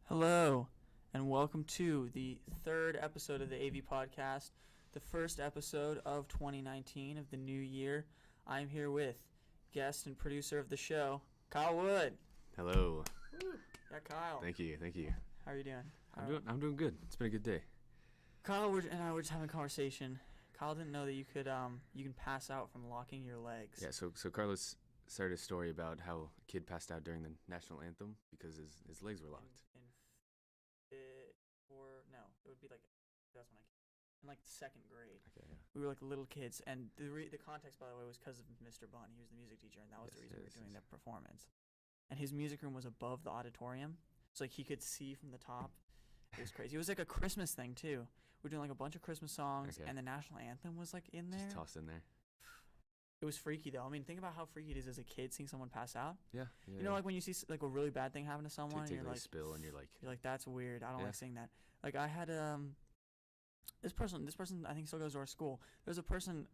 Hello, and welcome to the third episode of the AV Podcast, the first episode of 2019 of the new year. I'm here with guest and producer of the show, Kyle Wood. Hello. Woo. Yeah, Kyle. Thank you. How are you doing? I'm doing good. It's been a good day. Kyle and I were just having a conversation. Kyle didn't know that you can pass out from locking your legs. Yeah. So Carlos started a story about how a kid passed out during the national anthem because his legs were locked. It would be like that's when I came in like second grade. Okay, yeah. We were like little kids, and the context, by the way, was because of Mr. Bunn. He was the music teacher, and that was the reason we were doing the performance. And his music room was above the auditorium, so like he could see from the top. It was crazy. It was like a Christmas thing too. We were doing like a bunch of Christmas songs, and the national anthem was like in there. Just tossed in there. It was freaky though. I mean, think about how freaky it is as a kid seeing someone pass out. Yeah. You know, like when you see like a really bad thing happen to someone, and you're like, spill, and you're like, that's weird. I don't like seeing that. Like I had this person I think still goes to our school. There was a person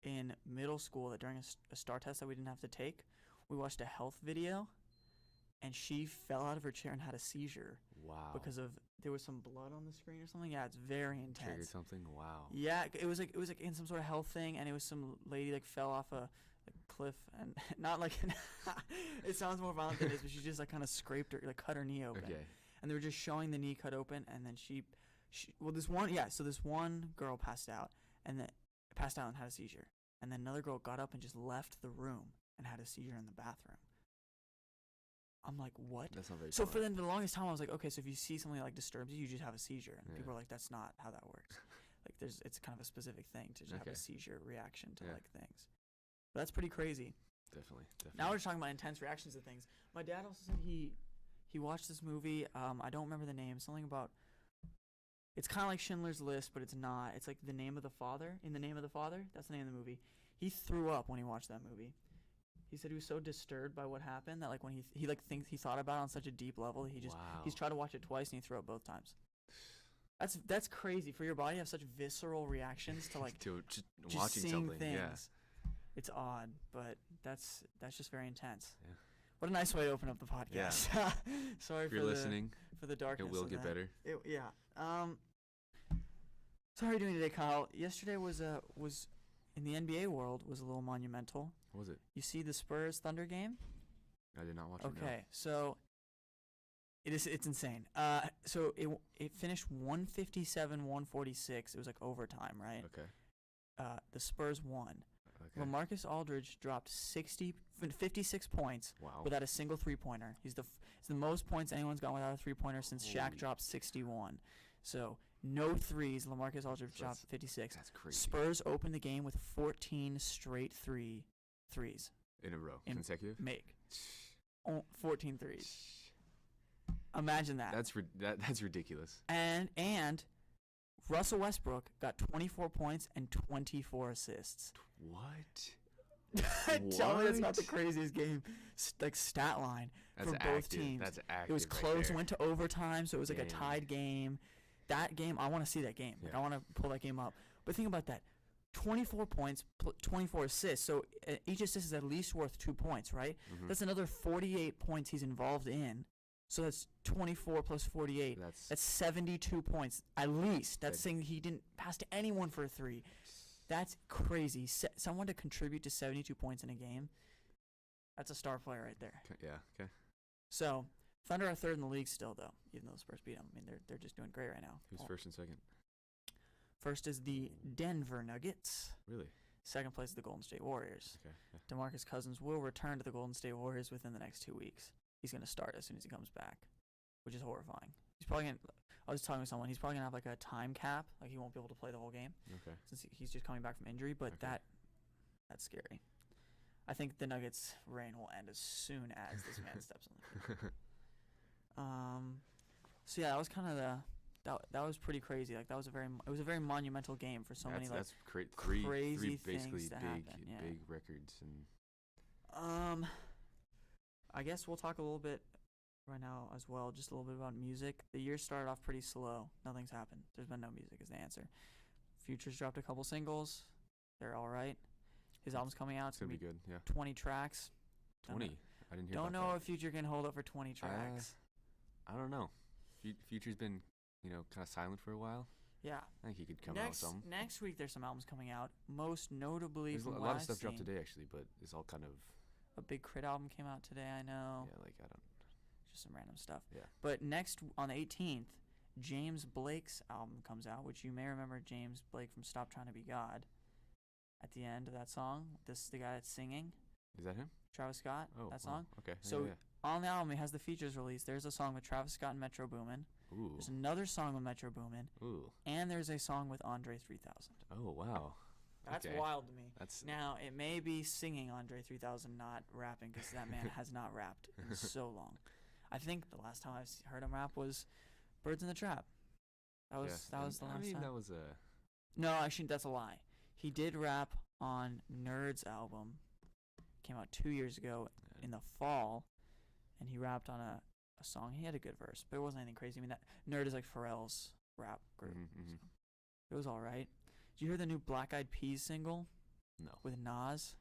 in middle school that during a STAR test that we didn't have to take, we watched a health video, and she fell out of her chair and had a seizure. Wow. Because there was some blood on the screen or something. Yeah, it's very intense. Triggered something. Wow. Yeah, it was like in some sort of health thing, and it was some lady like fell off a cliff, and not like it sounds more violent than it is, but she just like kind of scraped her, like cut her knee open. Okay. And they were just showing the knee cut open, and then so this one girl passed out and had a seizure, and then another girl got up and just left the room and had a seizure in the bathroom. I'm like, what? That's not very. So for the longest time, I was like, okay, so if you see something that like disturbs you, you just have a seizure, and people are like, that's not how that works. Like it's kind of a specific thing to just have a seizure reaction to like things. But that's pretty crazy. Definitely. Now we're just talking about intense reactions to things. My dad also said he watched this movie. I don't remember the name. Something about. It's kind of like Schindler's List, but it's not. It's like The Name of the Father. In The Name of the Father, that's the name of the movie. He threw up when he watched that movie. He said he was so disturbed by what happened that like when he thought about it on such a deep level, he's tried to watch it twice and he threw up both times. That's crazy for your body to have such visceral reactions to like to just watching seeing something. Things. Yeah. It's odd, but that's just very intense. Yeah. What a nice way to open up the podcast. Yeah. Sorry if you're listening. For the darkness. It will get better. Yeah. So how are you doing today, Kyle? Yesterday was in the NBA world was a little monumental. What was it? You see the Spurs Thunder game? I did not watch it. Okay, so it's insane. So it finished 157-146. It was like overtime, right? Okay. The Spurs won. Okay. LaMarcus Aldridge dropped 56 points without a single three-pointer. It's the most points anyone's gotten without a three-pointer since Shaq dropped 61. So no threes. LaMarcus Aldridge dropped 56. That's crazy. Spurs opened the game with 14 straight threes. In a row. Consecutive? 14 threes. Imagine that. That's ridiculous. And Russell Westbrook got 24 points and 24 assists. What? Tell me that's not the craziest game, stat line for both teams. That's active. It was close. It went to overtime, so it was like a tied game. That game, I want to see that game. Like, I want to pull that game up. But think about that. 24 points, 24 assists. So each assist is at least worth 2 points, right? Mm-hmm. That's another 48 points he's involved in. So that's 24 plus 48. That's 72 points at least. That's saying he didn't pass to anyone for a three. That's crazy. Someone to contribute to 72 points in a game, that's a star player right there. Yeah, okay. So, Thunder are third in the league still, though, even though the Spurs beat them. I mean, they're just doing great right now. Who's first and second? First is the Denver Nuggets. Really? Second place is the Golden State Warriors. Okay. DeMarcus Cousins will return to the Golden State Warriors within the next 2 weeks. He's going to start as soon as he comes back, which is horrifying. He's probably going to... I was talking to someone. He's probably going to have like a time cap. Like he won't be able to play the whole game. Okay. Since he's just coming back from injury. But that's scary. I think the Nuggets' reign will end as soon as this man steps on the field. So yeah, that was kind of that was pretty crazy. Like it was a very monumental game for so many that's crazy three basically things to happen. Yeah. Big records and. I guess we'll talk a little bit right now as well, just a little bit about music. The year started off pretty slow. Nothing's happened. There's been no music is the answer. Future's dropped a couple singles. They're all right. His album's coming out. It's going to be good, yeah. 20 tracks. 20? I didn't hear Don't about know that. if Future can hold up for 20 tracks. I don't know. Future's been, kind of silent for a while. Yeah. I think he could come out with something. Next week there's some albums coming out. Most notably, There's from a what lot of I've stuff dropped seen, today actually, but it's all kind of a Big Crit album came out today. I know. yeah, like I don't. Just some random stuff. Yeah. But next on the 18th, James Blake's album comes out, which you may remember James Blake from Stop Trying to Be God. At the end of that song, this is the guy that's singing. Is that him? Travis Scott. Oh, that song. Okay. So yeah. on the album, it has the features released. There's a song with Travis Scott and Metro Boomin. Ooh. There's another song with Metro Boomin. Ooh. And there's a song with Andre 3000. Oh wow. That's okay. wild to me. That's Now, it may be singing Andre 3000, not rapping, because that man has not rapped in so long. I think the last time I heard him rap was Birds in the Trap. That was the last time. that was a. No, actually, that's a lie. He did rap on Nerd's album. Came out 2 years ago in the fall, and he rapped on a song. He had a good verse, but it wasn't anything crazy. I mean, that Nerd is like Pharrell's rap group. Mm-hmm. So it was all right. Did you hear the new Black Eyed Peas single? No. With Nas?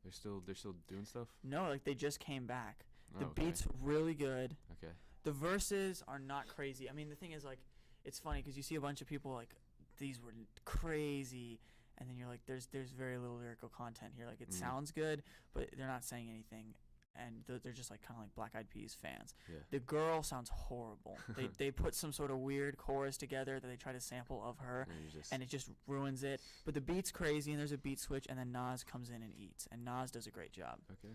They're still doing stuff? No, like they just came back. The okay. beat's really good. Okay. The verses are not crazy. I mean, the thing is, like, it's funny because you see a bunch of people like, these were crazy, and then you're like, there's very little lyrical content here. Like, it sounds good, but they're not saying anything, and they're just like kind of like Black Eyed Peas fans. Yeah. The girl sounds horrible. They put some sort of weird chorus together that they try to sample of her, and it just ruins it. But the beat's crazy, and there's a beat switch, and then Nas comes in and eats, and Nas does a great job. Okay.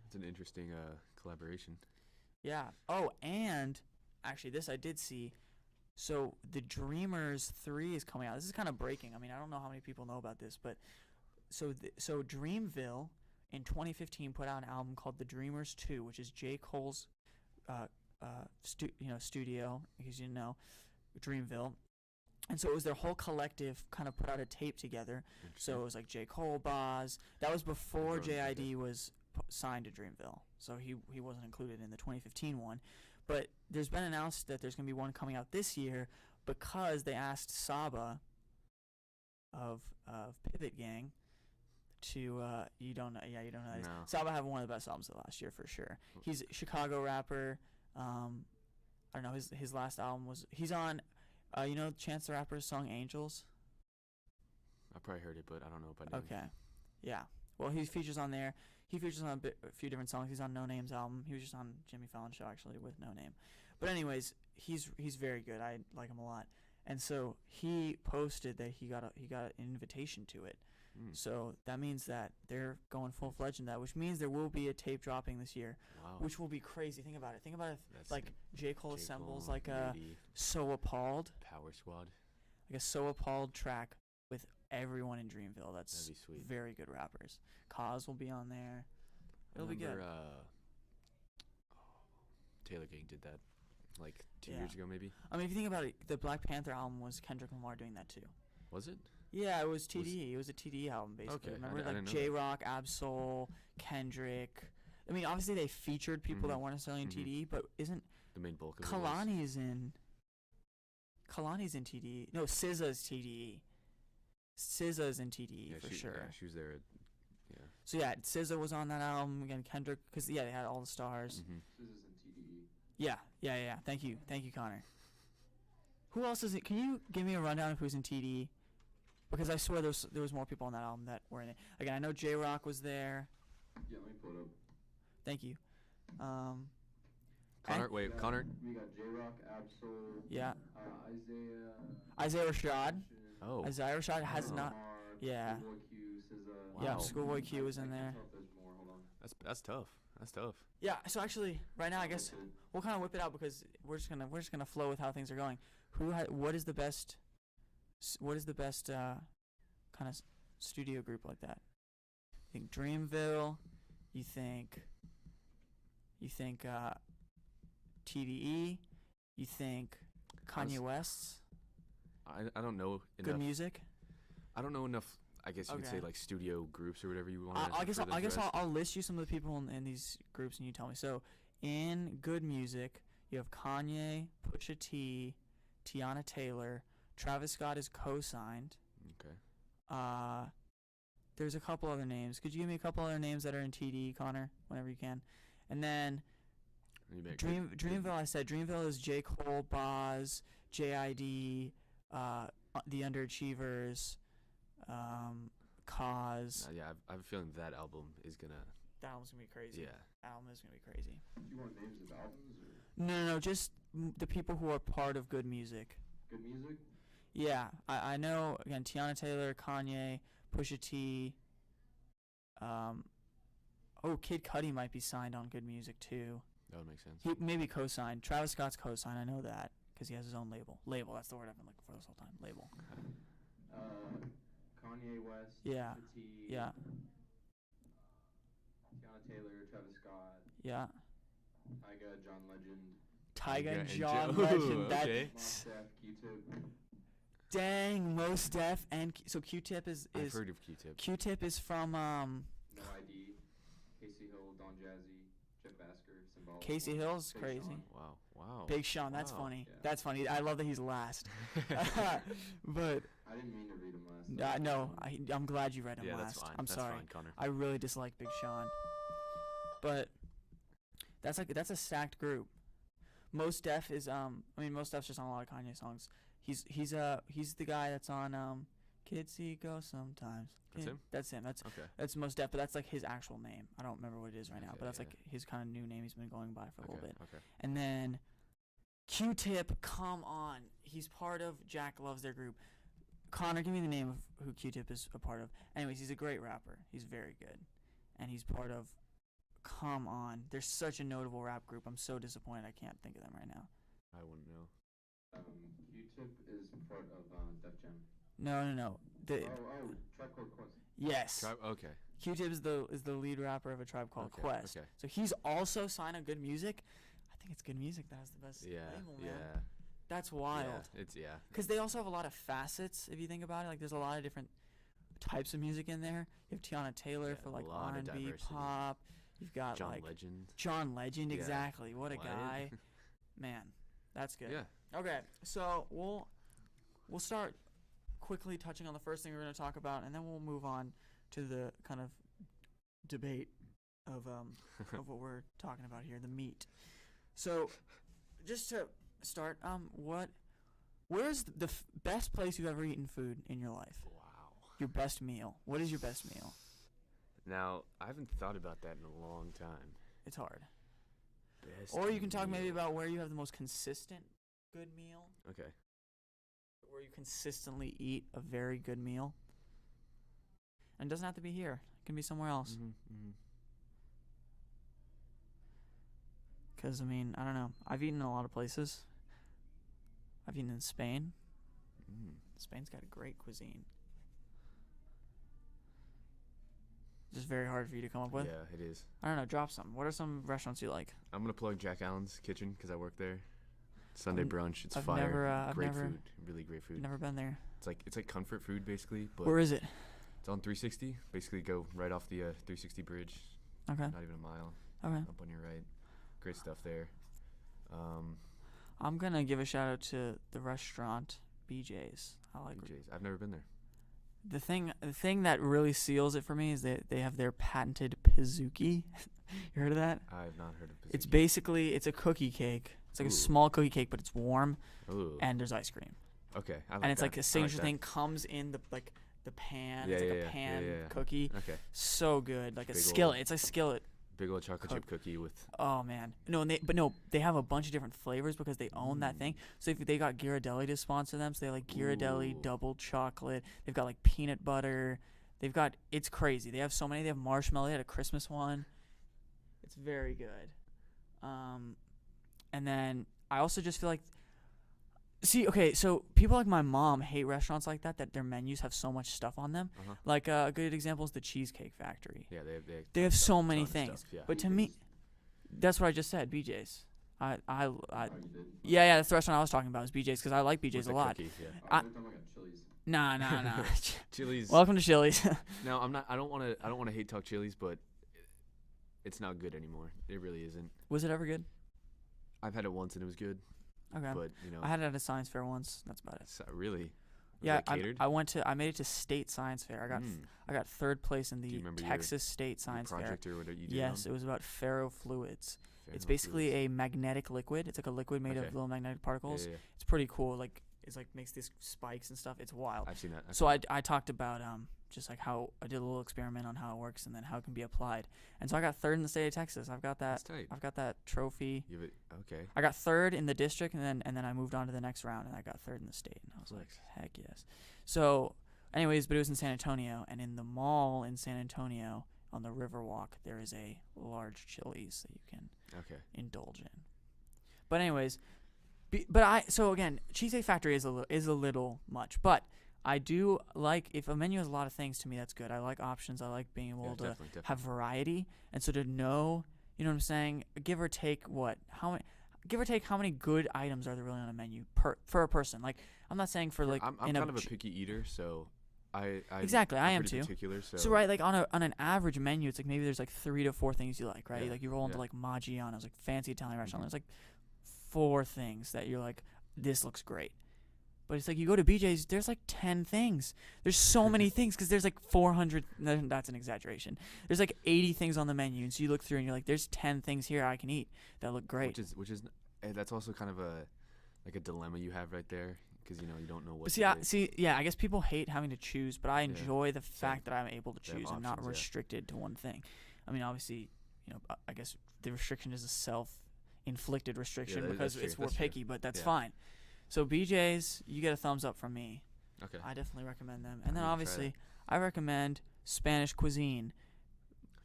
It's an interesting collaboration. Yeah. Oh, and actually, this I did see. So the Dreamers 3 is coming out. This is kind of breaking. I mean, I don't know how many people know about this, but so Dreamville in 2015 put out an album called The Dreamers 2, which is J. Cole's studio, because you know, Dreamville. And so it was their whole collective kind of put out a tape together. So it was like J. Cole, Boz. That was before JID was signed to Dreamville. So he wasn't included in the 2015 one. But there's been announced that there's going to be one coming out this year because they asked Saba of Pivot Gang to you don't know this. No. Saba had one of the best albums of last year for sure. He's a Chicago rapper. I don't know, his last album was, he's on Chance the Rapper's song Angels. I probably heard it, but I don't know about it. Okay. Yeah. Well, he features on there. He features on a few different songs. He's on No Name's album. He was just on Jimmy Fallon's show actually with No Name. But anyways, he's very good. I like him a lot. And so he posted that he got an invitation to it. So that means that they're going full fledged in that, which means there will be a tape dropping this year. Wow. Which will be crazy. Think about it. Think about if like J. Cole assembles Cole, like a So Appalled. Power Squad. Like a So Appalled track with everyone in Dreamville. That's That'd be sweet. Very good rappers. Cause will be on there. It'll be good. Taylor Gang did that like 2 years ago, maybe. I mean, if you think about it, the Black Panther album was Kendrick Lamar doing that too. Was it? Yeah, it was TDE. It was a TDE album, basically. Okay, Remember, I like didn't know J-Rock, Absol, Kendrick. I mean, obviously they featured people that weren't necessarily in TDE, but isn't the main bulk of Kalani's in TDE? No, SZA's TDE. SZA's in TDE for sure. Yeah, she was there. Yeah. So yeah, SZA was on that album again. Kendrick, because they had all the stars. SZA's in TDE. Yeah. Thank you, Connor. Who else is it? Can you give me a rundown of who's in TDE? Because I swear there was more people on that album that were in it. Again, I know J-Rock was there. Yeah, let me pull it up. Thank you. Connor, wait, Connor. We got J-Rock, Absol. Yeah. Isaiah Rashad. Oh. Isaiah Rashad has not. Yeah. Schoolboy Q, SZA. Wow. Yeah, Schoolboy Q was in there. There's more. Hold on. That's tough. That's tough. Yeah. So actually, right now, I guess we'll kind of whip it out because we're just gonna flow with how things are going. What is the best kind of studio group like that? You think Dreamville? You think TDE? You think Kanye West's? I don't know enough. Good music? I don't know enough. I guess you could say like studio groups or whatever you want. I guess I'll list you some of the people in these groups and you tell me. So in good music, you have Kanye, Pusha T, Tiana Taylor, Travis Scott is co-signed. Okay. There's a couple other names. Could you give me a couple other names that are in TD, Connor, whenever you can? And then You make Dreamville. I said Dreamville is J. Cole, Boz, JID, the Underachievers, Cause. Yeah, I have a feeling that album is gonna. That album's gonna be crazy. Yeah. Album is gonna be crazy. Do you want names of albums or No, just the people who are part of good music. good music? Yeah, I know. Again, Tiana Taylor, Kanye, Pusha T. Kid Cudi might be signed on Good Music too. That would make sense. He maybe co-signed. Travis Scott's co-signed. I know that because he has his own label. Label. That's the word I've been looking for this whole time. Label. Kanye West. Yeah. Pusha T, Yeah. Tiana Taylor, Travis Scott, Yeah. Tyga, John Legend, Tyga and and John Joe. Legend. That Okay. Mos Def, Q-Tip. dang, Mos Def and so Q-Tip is I've heard of Q-Tip. Q-Tip is from No ID, Casey Hill, Don Jazzy, Jeff Basker, Symbolic. Casey Hill's Big crazy. Sean. Wow. Big Sean. That's Wow. funny. Yeah. That's funny. I love that he's last. But I didn't mean to read him last. no, I'm glad you read him Yeah, last. that's fine. I'm that's sorry. Fine, Connor. I really dislike Big Sean. But that's a stacked group. Mos Def is Mos Def's just on a lot of Kanye songs. He's the guy that's on Kids See Go Sometimes. That's him? That's him. Okay. That's Mos Def, but that's like his actual name. I don't remember what it is right now, Okay, but that's yeah. like his kind of new name he's been going by for a little bit. Okay. And then Q-Tip, come on. He's part of Jack Loves Their group. Connor, give me the name of who Q-Tip is a part of. Anyways, he's a great rapper. He's very good. And he's part of, come on. They're such a notable rap group. I'm so disappointed I can't think of them right now. I wouldn't know. Q-Tip is part of Def Jam. No. Tribe Called Quest. Yes. Okay. Q-Tip is the lead rapper of A Tribe Called Okay, Quest. okay. So he's also signed on Good Music. I think it's Good Music that has the best Yeah. label, man. Yeah. That's wild. Yeah, it's Because they also have a lot of facets, if you think about it. Like, there's a lot of different types of music in there. You have Tiana Taylor for, like, a lot of R&B, diversity. pop. You've got, John like... Legend. John Legend, Yeah. exactly. What a What? guy. Man, that's good. Yeah. Okay, so we'll start quickly touching on the first thing we're going to talk about, and then we'll move on to the kind of debate of what we're talking about here, the meat. So, just to start, where's the best place you've ever eaten food in your life? Wow. Your best meal. What is your best meal? Now, I haven't thought about that in a long time. It's hard. Best Or you can talk maybe meal. about where you have the most consistent good meal. Okay. Where you consistently eat a very good meal. And it doesn't have to be here. It can be somewhere else. Mm-hmm. Because, I mean, I don't know. I've eaten in a lot of places. I've eaten in Spain. Spain's got a great cuisine. Just very hard for you to come up with. Yeah, it is. I don't know. Drop some. What are some restaurants you like? I'm gonna plug Jack Allen's Kitchen because I work there. Sunday brunch. It's I've fire. never, Great food. Really great food. Never been there. It's like comfort food basically, but Where is it? it's on 360. Basically, go right off the 360 bridge. Okay. Not even a mile. Okay. Up on your right. Great stuff there. I'm gonna give a shout out to the restaurant BJ's. I like BJ's. I've never been there. the thing that really seals it for me is that they have their patented pizookie. You heard of that? I have not heard of It's Pizookie. basically it's a cookie cake. It's like Ooh. a small cookie cake, but it's warm Ooh. and there's ice cream. Okay. I like And it's that. like a I signature that. thing comes in the pan. Yeah, It's like yeah, a yeah, pan yeah, yeah. cookie. Okay. So good, like a Big skillet. ol'- It's a skillet. Big old chocolate chip cookie with. Oh man, they have a bunch of different flavors because they own that thing. So if they got Ghirardelli to sponsor them, so they have like Ghirardelli Ooh. double chocolate. They've got like peanut butter. It's crazy. They have so many. They have marshmallow. They had a Christmas one. It's very good. And then I also just feel like, so people like my mom hate restaurants like that their menus have so much stuff on them. Uh-huh. Like a good example is the Cheesecake Factory. Yeah, They have so many ton of things. stuff, yeah. But to me, that's what I just said. BJ's. Oh, you did? Yeah, that's the restaurant I was talking about. Is BJ's because I like BJ's With a the lot. cookie, yeah. I I- thought you were talking about Chili's. Nah. Chili's. Welcome to Chili's. No, I'm not. I don't want to hate talk Chili's, but it's not good anymore. It really isn't. Was it ever good? I've had it once and it was good, Okay. but I had it at a science fair once. That's about it. really, Yeah, it catered? I made it to state science fair. I got third place in Do you the remember Texas State your Science Fair. project or whatever you did? Yes, it was about ferrofluids. It's basically a magnetic liquid. It's like a liquid made of little magnetic particles. Yeah. It's pretty cool. Like it's like makes these spikes and stuff. It's wild. I've seen that. So I talked about just like how I did a little experiment on how it works and then how it can be applied. And so I got third in the state of Texas. I've got that. That's tight. I've got that trophy. You have it, okay. I got third in the district and then I moved on to the next round and I got third in the state. And I was like, heck yes. So, anyways, but it was in San Antonio, and in the mall in San Antonio on the Riverwalk there is a large Chili's that you can indulge in. But anyways, so again, Cheesecake Factory is a little much, but I do like if a menu has a lot of things. To me, that's good. I like options. I like being able to definitely. have variety, and so to know, you know what I'm saying, give or take how many good items are there really on a menu for a person. Like I'm not saying for like I'm kind of a picky eater, so I am too. Particular, so right, like on an average menu, it's like maybe there's like 3 to 4 things you like, right? Yeah, like you roll into like Maggiano's, like fancy Italian restaurant. There's like 4 things that you're like, this looks great. But it's like you go to BJ's, there's like 10 things. There's so many things because there's like 400. That's an exaggeration. There's like 80 things on the menu, and so you look through and you're like, there's 10 things here I can eat that look great. Which is that's also kind of a dilemma you have right there. Because you don't know what. But I guess people hate having to choose, but I enjoy the fact that I'm able to choose and not restricted to one thing. I mean, obviously, I guess the restriction is a self-inflicted restriction because we're picky, but that's fine. So BJ's, you get a thumbs up from me. Okay. I definitely recommend them, and then obviously I recommend Spanish cuisine.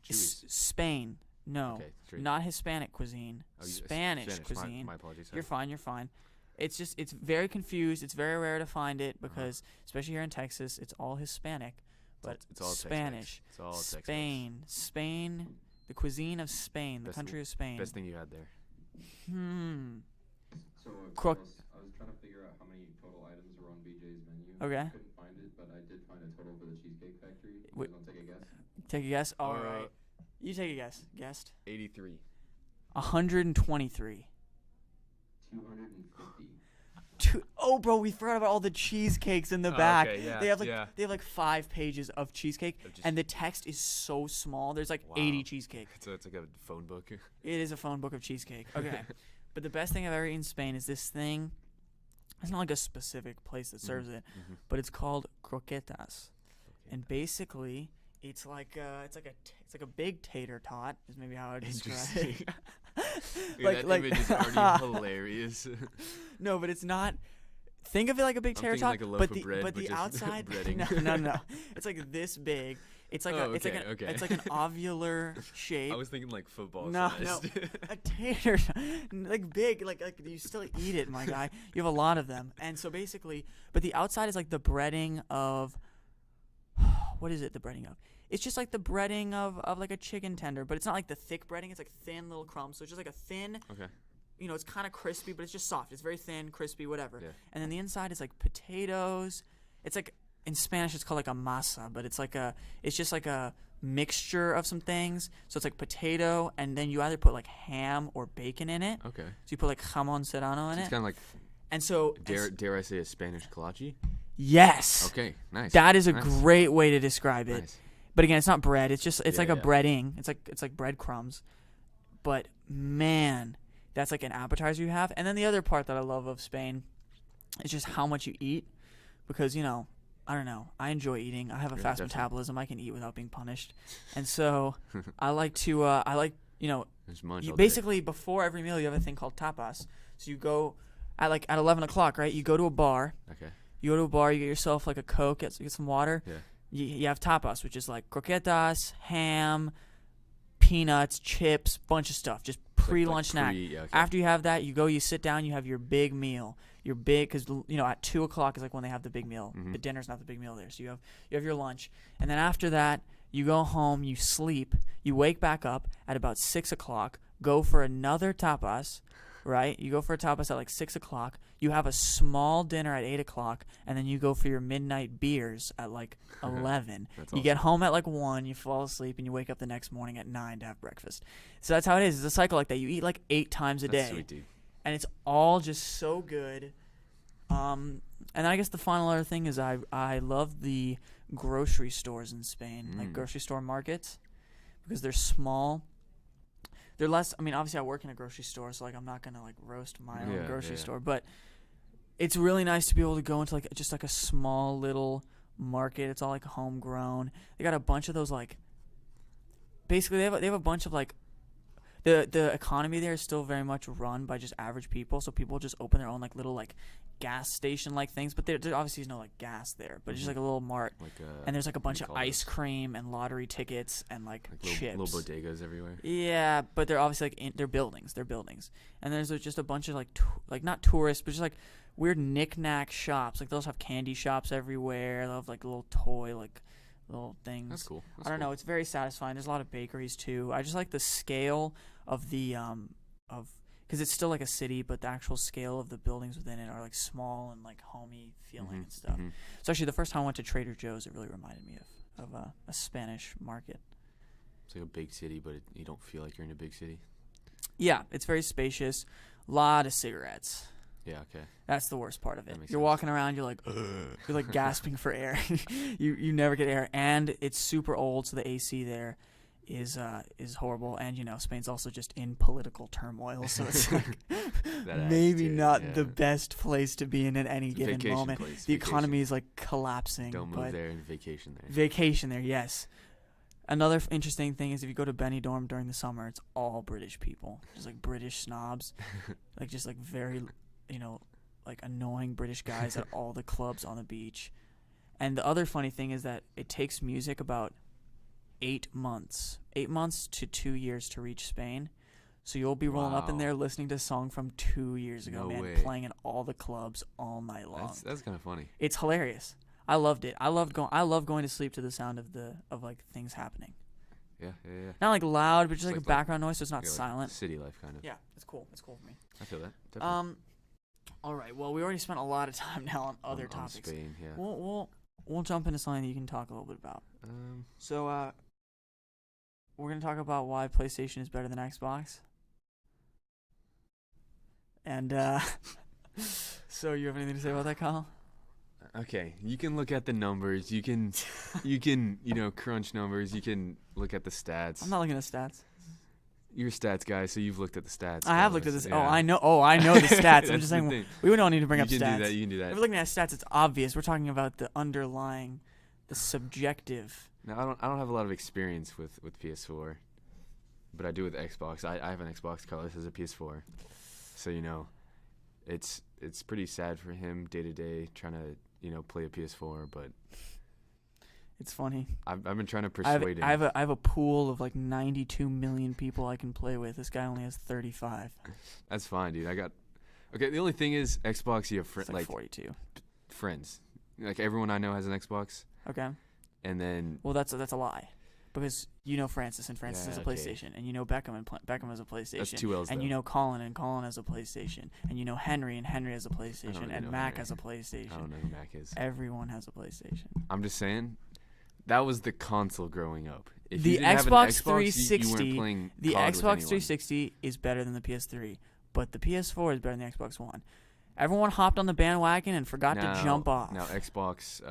Spain, no, not Hispanic cuisine. Spanish cuisine. My apologies. You're fine. It's very confused. It's very rare to find it because, especially here in Texas, it's all Hispanic. But it's all Spanish. It's all Spain, the cuisine of Spain, the country of Spain. Best thing you had there. So I was trying to figure out how many total items were on BJ's menu. Okay. I couldn't find it, but I did find a total for the Cheesecake Factory. You guys want to take a guess? Take a guess? All right. You take a guess. Guessed? 83. 123. 250. Oh, bro, we forgot about all the cheesecakes in the back. Okay, yeah, they have like 5 pages of cheesecake, and the text is so small. There's like 80 cheesecake. So it's like a phone book. It is a phone book of cheesecake. Okay. But the best thing I've ever eaten in Spain is this thing. It's not like a specific place that serves it, but it's called croquetas. And basically, it's like a big tater tot is maybe how I would describe it. That image is already hilarious. No, but it's not. Think of it like a big tater tot, like a loaf of bread, but the outside. No. It's like this big. It's like it's like an ovular shape. I was thinking like football. No, a tater, like big, like you still eat it, my guy. You have a lot of them, and so basically, but the outside is like the breading of. What is it? The breading of? It's just like the breading of like a chicken tender, but it's not like the thick breading. It's like thin little crumbs. So it's just like a thin. Okay. It's kind of crispy, but it's just soft. It's very thin, crispy, whatever. Yeah. And then the inside is like potatoes. It's like in Spanish it's called like a masa, but it's just like a mixture of some things. So it's like potato, and then you either put like ham or bacon in it. Okay. So you put like jamon serrano in it. It's kind of like. And so. Dare I say a Spanish kolache? Yes. Okay. Nice. That is a great way to describe it. Nice. But again, it's not bread. It's like a breading. It's like breadcrumbs. But man, that's like an appetizer you have. And then the other part that I love of Spain is just how much you eat, because I don't know. I enjoy eating. I have a fast metabolism. I can eat without being punished, and so I like to. Basically before every meal you have a thing called tapas. So you go at 11 o'clock, right? You go to a bar. Okay. You go to a bar. You get yourself like a Coke. Get some water. Yeah. You have tapas, which is like croquetas, ham, peanuts, chips, bunch of stuff. Just pre-lunch snack. Yeah, okay. After you have that, you sit down, you have your big meal. Because at 2 o'clock is like when they have the big meal. The dinner's not the big meal there. So you have your lunch, and then after that, you go home, you sleep, you wake back up at about 6 o'clock, go for another tapas. Right? You go for a tapas at like 6 o'clock. You have a small dinner at 8 o'clock, and then you go for your midnight beers at like 11. You get home at like 1, you fall asleep, and you wake up the next morning at 9 to have breakfast. So that's how it is. It's a cycle like that. You eat like 8 times a day. Sweet, dude. And it's all just so good. And I guess the final other thing is I love the grocery stores in Spain, like grocery store markets, because they're small. They're less. I mean, obviously, I work in a grocery store, so like I'm not gonna like roast my own grocery store, but it's really nice to be able to go into like just like a small little market. It's all like homegrown. They got a bunch of those like. Basically, they have a bunch of like. The economy there is still very much run by just average people, so people just open their own like little like gas station like things, but there obviously is no like gas there, but it's just like a little mart, and there's like a bunch of ice cream and lottery tickets and like chips, little bodegas everywhere. Yeah, but they're obviously like they're buildings, and there's just a bunch of like not tourists, but just like weird knick-knack shops. Like they'll have candy shops everywhere. They'll have like little toy like little things. That's cool. I don't know. It's very satisfying. There's a lot of bakeries too. I just like the scale of the because it's still like a city, but the actual scale of the buildings within it are like small and like homey feeling and stuff. So actually, the first time I went to Trader Joe's, it really reminded me of a Spanish market. It's like a big city, but you don't feel like you're in a big city. Yeah, it's very spacious. A lot of cigarettes. Yeah, okay. That's the worst part of it. You're sense. walking around, you're like gasping for air. you never get air, and it's super old, so the AC there is horrible. And Spain's also just in political turmoil, so it's like maybe not the best place to be in at any given moment. The economy is like collapsing. Don't move there and vacation there. Vacation there, yes. Another interesting thing is if you go to Benidorm during the summer, it's all British people, just like British snobs, like just like very, like annoying British guys at all the clubs on the beach. And the other funny thing is that it takes music about 8 months to 2 years to reach Spain. So you'll be rolling up in there listening to a song from 2 years ago, playing in all the clubs all night long. That's kind of funny. It's hilarious. I loved it. I love going to sleep to the sound of like things happening. Yeah. Not like loud, but just like a background noise, so it's not silent. Like city life kind of. Yeah, it's cool. It's cool for me. I feel that. Definitely. All right. Well, we already spent a lot of time now on other topics. On Spain, yeah. We'll jump into something that you can talk a little bit about. So we're gonna talk about why PlayStation is better than Xbox. And so you have anything to say about that, Kyle? Okay, you can look at the numbers. You can crunch numbers. You can look at the stats. I'm not looking at stats. You're a stats guy, so you've looked at the stats. I have looked at this. Yeah. I know the stats. I'm just saying we don't need to bring up stats. You can do that. If we're looking at stats, it's obvious. We're talking about the underlying, the subjective. No, I don't have a lot of experience with PS4, but I do with Xbox. I have an Xbox. Carlos has a PS4, so it's pretty sad for him day to day trying to play a PS4, but it's funny. I've been trying to persuade him. I have a pool of like 92 million people I can play with. This guy only has 35. That's fine, dude. Okay. The only thing is Xbox. You have like 42 friends. Like everyone I know has an Xbox. Okay. And then that's a lie, because Francis and Francis has a PlayStation, and Beckham and Beckham has a PlayStation. That's 2 L's. And Colin and Colin has a PlayStation, and Henry and Henry has a PlayStation, and Mac has a PlayStation. I don't know who Mac is. Everyone has a PlayStation. I'm just saying, that was the console growing up. If the you didn't have an Xbox Xbox 360, you weren't playing the COD Xbox with 360 is better than the PS3, but the PS4 is better than the Xbox One. Everyone hopped on the bandwagon and forgot to jump off. Now Xbox,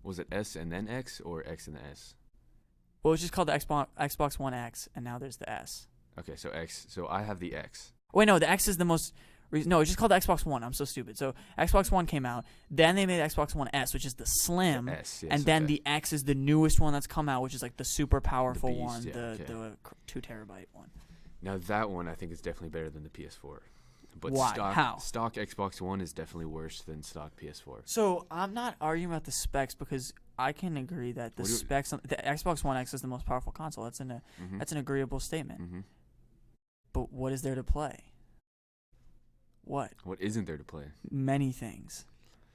was it S and then X, or X and the S? Well, it's just called the Xbox One X, and now there's the S. Okay, so X. So I have the X. Wait, no, the X is the most. No, it's just called the Xbox One. I'm so stupid. So Xbox One came out, then they made Xbox One S, which is the slim, and then the X is the newest one that's come out, which is like the super powerful one, the 2 terabyte one. Now that one I think is definitely better than the PS4. But why? How? Stock Xbox One is definitely worse than stock PS4. So I'm not arguing about the specs, because I can agree that the Xbox One X is the most powerful console. That's an agreeable statement. Mm-hmm. But what is there to play? What isn't there to play? Many things.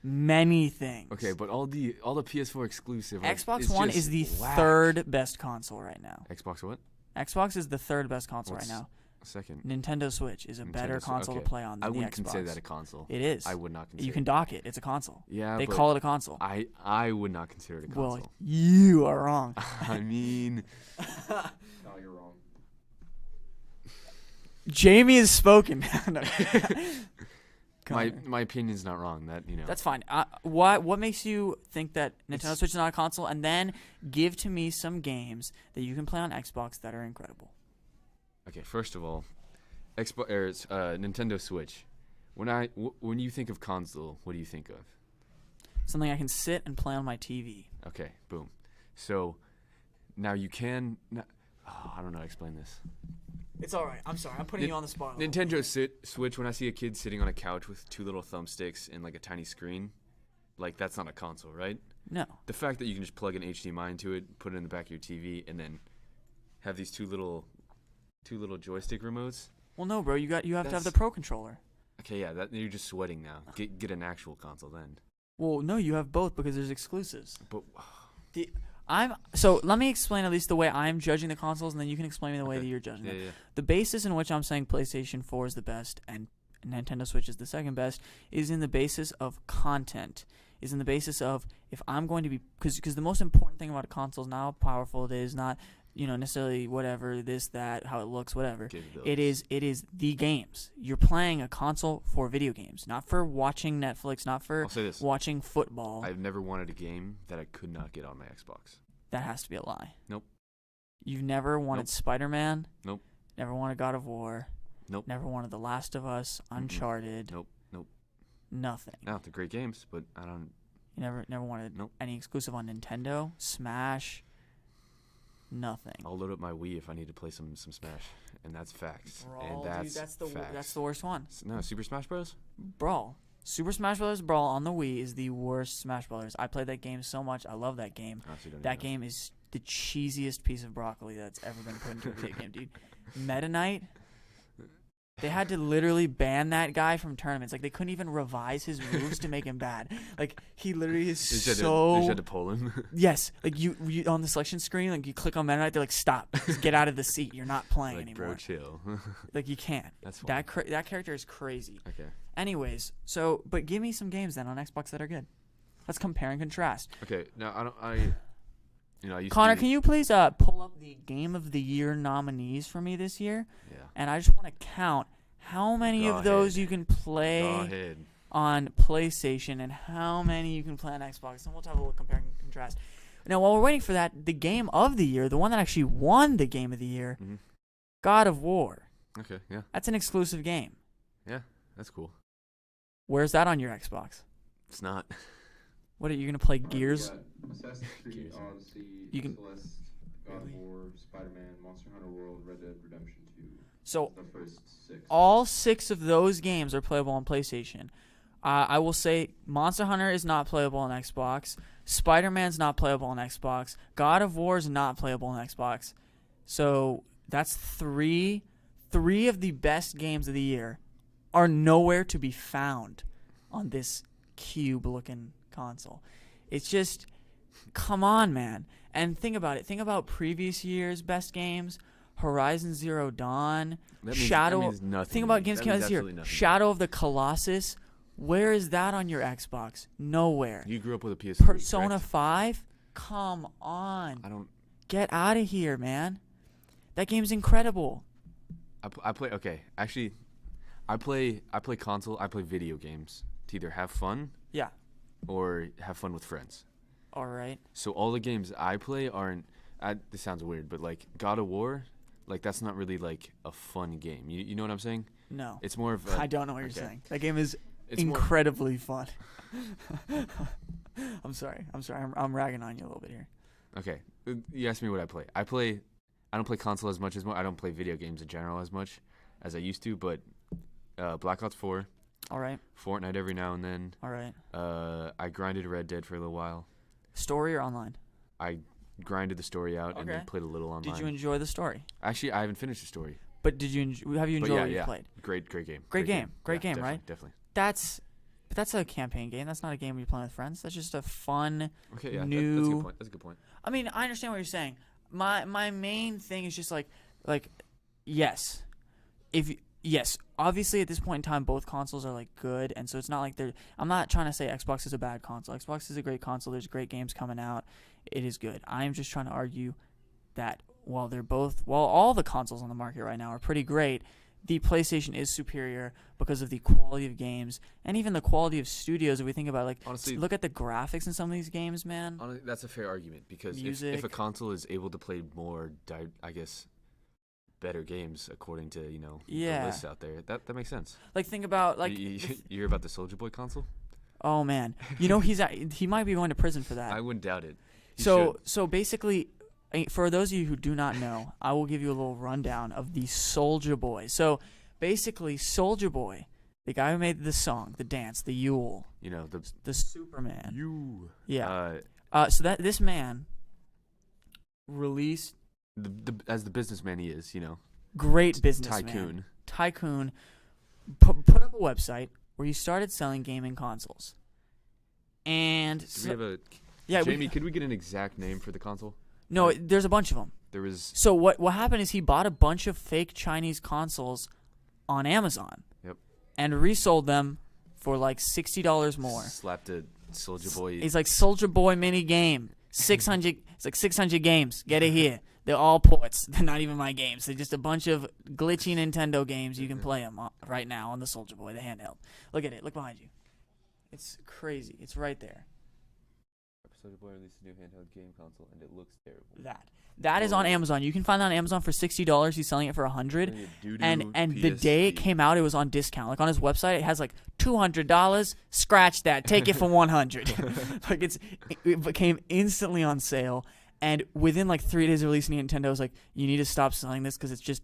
Okay, but all the PS4 exclusive. Xbox One is the third best console right now. Xbox what? Xbox is the third best console right now. Second. Nintendo Switch is a better console to play on than the Xbox. I wouldn't consider that a console. It is. I would not consider. You can dock it. It's a console. Yeah, they call it a console. I would not consider it a console. Well, you are wrong. I mean, no, you're wrong. my opinion's not wrong. That's fine. What makes you think that Nintendo Switch is not a console? And then give to me some games that you can play on Xbox that are incredible. Okay, first of all, Nintendo Switch. When you think of console, what do you think of? Something I can sit and play on my TV. Okay, boom. So now you can. I don't know how to explain this. It's all right. I'm sorry. I'm putting you on the spot. Nintendo Switch. When I see a kid sitting on a couch with 2 little thumbsticks and like a tiny screen, like that's not a console, right? No. The fact that you can just plug an HDMI into it, put it in the back of your TV, and then have these two little joystick remotes. Well, no, bro. You have to have the Pro controller. Okay, yeah. You're just sweating now. Get an actual console then. Well, no, you have both because there's exclusives. But So let me explain at least the way I'm judging the consoles, and then you can explain me the way that you're judging them. Yeah. The basis in which I'm saying PlayStation 4 is the best and Nintendo Switch is the second best is in the basis of content. Is in the basis of if I'm going to be because the most important thing about a console is not how powerful it is, not necessarily whatever this that how it looks whatever. It is the games. You're playing a console for video games, not for watching Netflix, not for watching football. I've never wanted a game that I could not get on my Xbox. That has to be a lie. Nope. You've never wanted Spider-Man? Nope. Never wanted God of War? Nope. Never wanted The Last of Us, Uncharted? Nope. Nothing. No, they're great games, but I don't. You never wanted any exclusive on Nintendo? Smash? Nothing. I'll load up my Wii if I need to play some Smash, and that's facts. Brawl, and that's dude, that's the worst one. No, Super Smash Bros. Brawl. Super Smash Bros. Brawl on the Wii is the worst Smash Bros. I played that game so much. I love that game. That game is the cheesiest piece of broccoli that's ever been put into a video game, dude. Meta Knight. They had to literally ban that guy from tournaments. Like, they couldn't even revise his moves to make him bad. Like, he literally is They just had to pull him. Yes. Like, you on the selection screen, like, you click on Meta Knight, they're like, stop. Just get out of the seat. You're not playing anymore. Bro, chill. Like, you can't. That's fine. That character is crazy. Okay. Anyways, but give me some games then on Xbox that are good. Let's compare and contrast. Okay. Now, I used Connor, to can you please pull up the Game of the Year nominees for me this year? Yeah. And I just want to count how many of those you can play on PlayStation and how many you can play on Xbox. And we'll have a little compare and contrast. Now, while we're waiting for that, the Game of the Year, the one that actually won the Game of the Year, God of War. Okay, yeah. That's an exclusive game. Yeah, that's cool. Where's that on your Xbox? It's not. What are you going to play? Gears? Assassin's Creed, Odyssey, Celeste, God of War, Spider-Man, Monster Hunter World, Red Dead Redemption 2. So, the first 6. All 6 of those games are playable on PlayStation. I will say Monster Hunter is not playable on Xbox. Spider-Man's not playable on Xbox. God of War is not playable on Xbox. So, that's 3 of the best games of the year are nowhere to be found on this cube-looking console. It's just, come on, man. And think about it. Think about previous year's best games. Horizon Zero Dawn. Shadow. That means nothing. Think about games came out this year. Shadow of the Colossus. Where is that on your Xbox? Nowhere. You grew up with a PS3. Persona correct? 5? Come on. I don't. Get out of here, man. That game's incredible. I play. Okay, actually, I play console. I play video games to either have fun. Yeah. Or have fun with friends. All right. So all the games I play aren't. This sounds weird, but like God of War, like that's not really like a fun game. You know what I'm saying? No. It's more of. I don't know what you're saying. That game is incredibly fun. I'm sorry. I'm ragging on you a little bit here. Okay. You asked me what I play. I don't play console as much as I don't play video games in general as much as I used to, but Black Ops 4. All right. Fortnite every now and then. All right. I grinded Red Dead for a little while. Story or online? I grinded the story out and then played a little online. Did you enjoy the story? Actually, I haven't finished the story. But have you enjoyed what you played? Great game. Great game, right? Definitely. That's a campaign game. That's not a game where you're playing with friends. That's just a fun, new. That's a good point. I mean, I understand what you're saying. My main thing is just like yes, obviously at this point in time both consoles are like good, and so it's not like they're. I'm not trying to say Xbox is a bad console. Xbox is a great console. There's great games coming out. It is good. I am just trying to argue that while all the consoles on the market right now are pretty great, the PlayStation is superior because of the quality of games and even the quality of studios. If we think about like, honestly, look at the graphics in some of these games, man. Honestly, that's a fair argument because Music. if a console is able to play more, I guess, better games according to the lists out there, that makes sense. Like think about like you hear about the Soulja Boy console? Oh man, he might be going to prison for that. I wouldn't doubt it. So basically, for those of you who do not know, I will give you a little rundown of the Soulja Boy. So basically, Soulja Boy, the guy who made the song, the dance, the Yule, the Superman. You. Yeah. So that this man released as the businessman he is, great businessman, tycoon, put up a website where he started selling gaming consoles. And Jamie, could we get an exact name for the console? No, there's a bunch of them. There was. So what happened is he bought a bunch of fake Chinese consoles on Amazon. Yep. And resold them for like $60 more. Slapped a Soulja Boy. He's like Soulja Boy mini game, 600. It's like 600 games. Get it here. They're all ports. They're not even my games. They're just a bunch of glitchy Nintendo games. You can play them right now on the Soulja Boy, the handheld. Look at it. Look behind you. It's crazy. It's right there. Soulja Boy released a new handheld game console, and it looks terrible. That is on Amazon. You can find that on Amazon for $60. He's selling it for $100. And the day it came out, it was on discount. Like on his website, it has like $200. Scratch that. Take it for $100. Like it became instantly on sale. And within like 3 days of releasing, Nintendo was like, "You need to stop selling this because it's just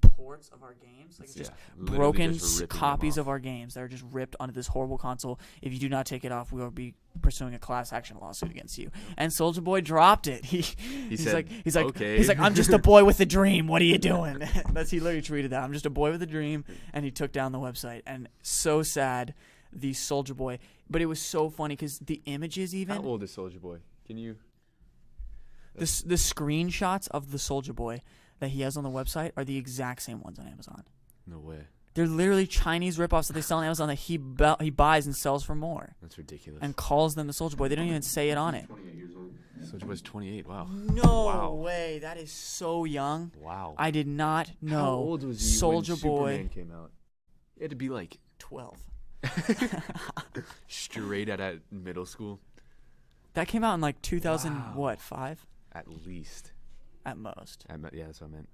ports of our games. Like it's just broken copies of our games that are just ripped onto this horrible console. If you do not take it off, we will be pursuing a class action lawsuit against you." And Soulja Boy dropped it. He's like, okay. "I'm just a boy with a dream. What are you doing?" He literally tweeted that. "I'm just a boy with a dream," and he took down the website. And so sad, the Soulja Boy. But it was so funny because the images even. How old is Soulja Boy? Can you? The screenshots of the Soulja Boy that he has on the website are the exact same ones on Amazon. No way. They're literally Chinese ripoffs that they sell on Amazon that he buys and sells for more. That's ridiculous. And calls them the Soulja Boy. They don't even say it on it. 28 years old. Soulja Boy's 28. Wow. No way. That is so young. Wow. I did not know. How old was he Soulja when Boy Superman came out? It had to be like 12. Straight out of middle school. That came out in like 2000. Wow. What? 5? At least. At most. Yeah, that's what I meant.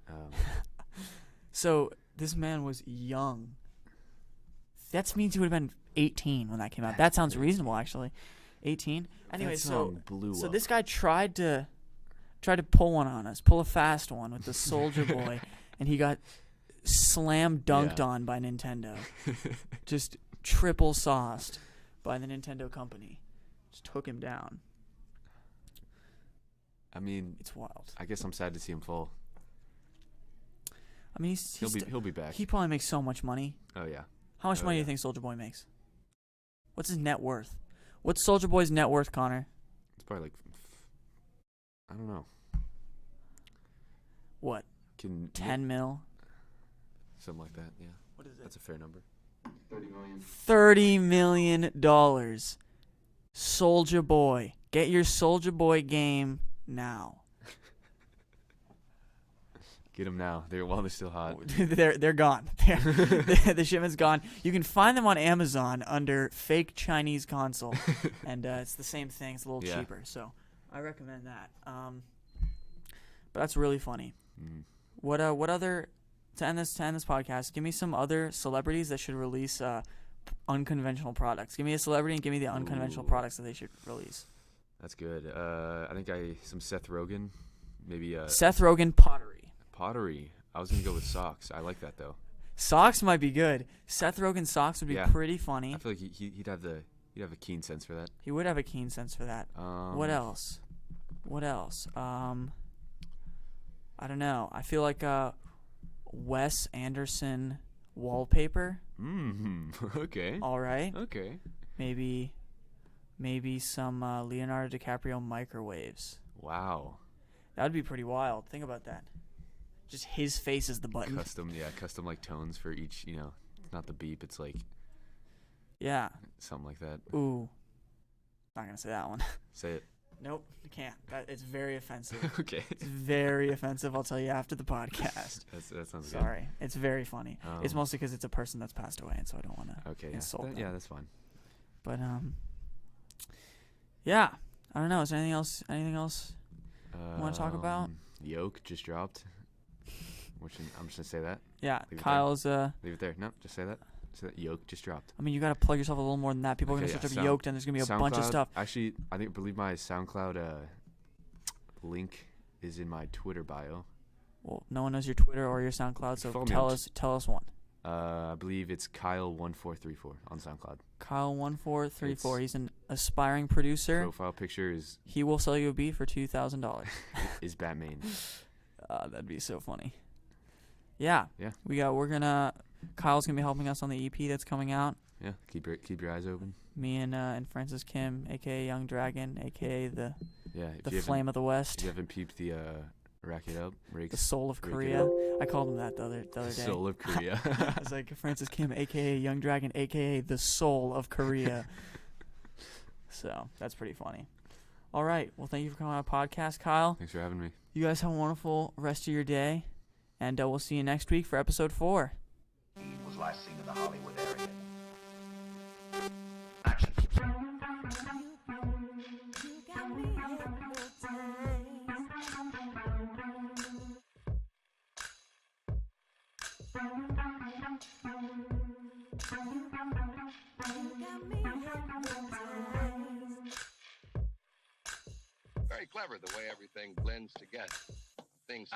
So this man was young. That means he would have been 18 when that came out. That sounds reasonable, actually. 18. Anyway, so this guy tried to pull one on us, pull a fast one with the Soulja Boy, and he got slam dunked on by Nintendo. Just triple sauced by the Nintendo company. Just took him down. I mean, it's wild. I guess I'm sad to see him fall. I mean, he'll be back. He probably makes so much money. Oh yeah. How much money do you think Soulja Boy makes? What's his net worth? What's Soulja Boy's net worth, Connor? It's probably like I don't know. What? 10 mil? Something like that. Yeah. What is it? That's a fair number. 30 million. $30 million. Soulja Boy. Get your Soulja Boy game now. Get them now. They're still hot. They're gone. The shipment's gone. You can find them on Amazon under fake Chinese console, and it's the same thing. It's a little cheaper, so I recommend that. But that's really funny. Mm. What other to end this podcast? Give me some other celebrities that should release unconventional products. Give me a celebrity and give me the unconventional products that they should release. That's good. I think some Seth Rogen, maybe. Seth Rogen pottery. I was gonna go with socks. I like that though. Socks might be good. Seth Rogen socks would be pretty funny. I feel like he'd have a keen sense for that. He would have a keen sense for that. What else? I don't know. I feel like Wes Anderson wallpaper. Okay. All right. Okay. Maybe some Leonardo DiCaprio microwaves. Wow. That would be pretty wild. Think about that. Just his face is the button. Custom like tones for each, it's not the beep, it's like something like that. Ooh. Not going to say that one. Say it. Nope, you can't. It's very offensive. Okay. It's very offensive. I'll tell you after the podcast. That sounds good. Sorry. It's very funny. It's mostly because it's a person that's passed away, and so I don't want to insult them. Yeah, that's fine. But yeah. I don't know. Is there anything else? Anything else you want to talk about? Yoke just dropped. I'm just gonna say that. Yeah, Leave Kyle's. Leave it there. No, just say that. So that Yoke just dropped. I mean, you gotta plug yourself a little more than that. People are gonna search up Yoked, and there's gonna be a bunch of stuff. Actually, I believe my SoundCloud link is in my Twitter bio. Well, no one knows your Twitter or your SoundCloud, so tell us one. I believe it's Kyle1434 on SoundCloud. Kyle1434. He's an aspiring producer. Profile picture is. He will sell you a beat for $2,000. Is Batman. That'd be so funny. Yeah. Yeah. Kyle's gonna be helping us on the EP that's coming out. Yeah. Keep your eyes open. Me and Francis Kim, aka Young Dragon, aka the Flame of the West. If you haven't peeped the Rack It Up, the Soul of Korea. I called him that the other day. Soul of Korea. I was like, Francis Kim, aka Young Dragon, aka the Soul of Korea. So that's pretty funny. All right. Well, thank you for coming on our podcast, Kyle. Thanks for having me. You guys have a wonderful rest of your day, and we'll see you next week for episode 4. He was last seen in the Hollywood area. Action. Very clever the way everything blends together. Things